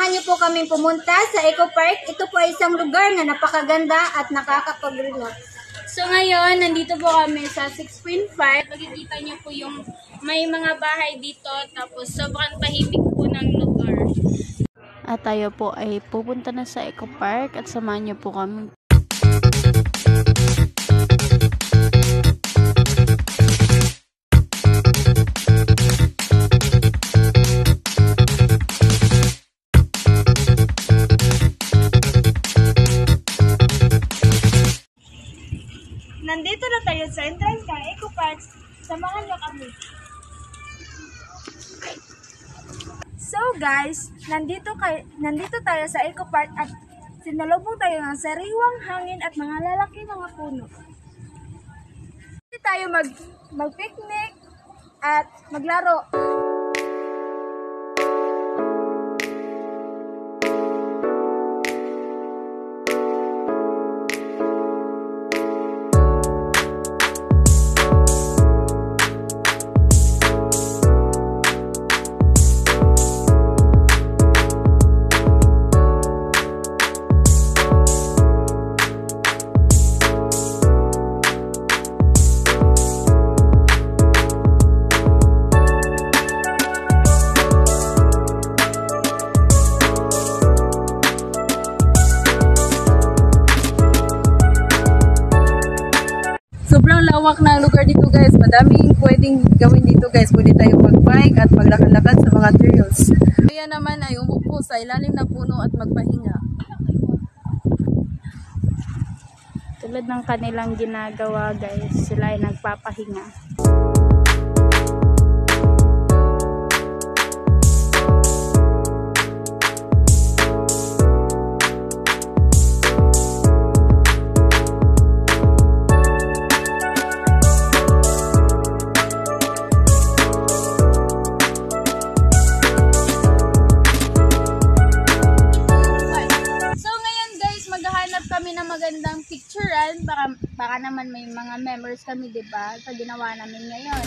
samahan niyo po kaming pumunta sa Eco Park. Ito po ay isang lugar na napakaganda at nakakapag-relax. So ngayon, nandito po kami sa 6.5. Makikita niyo po yung may mga bahay dito, tapos sobrang tahimik po ng lugar. At tayo po ay pupunta na sa Eco Park at samahan niyo po kami. Nandito na tayo sa entrance ng Eco Park. Samahan niyo kami. So guys, nandito tayo sa Eco Park at sinalubong tayo ng sariwang hangin at mga lalaki mga puno. Dito tayo mag-picnic at maglaro. Sobrang lawak na lugar dito guys. Madaming pwedeng gawin dito guys. Pwede tayo mag-bike at maglakad-lakad sa mga trails. Kaya naman ay umupo sa ilalim na puno at magpahinga. Tulad ng kanilang ginagawa guys, sila ay nagpapahinga. Kami na magandang picturean, baka naman may mga memories kami, 'di ba, sa ginawa namin ngayon.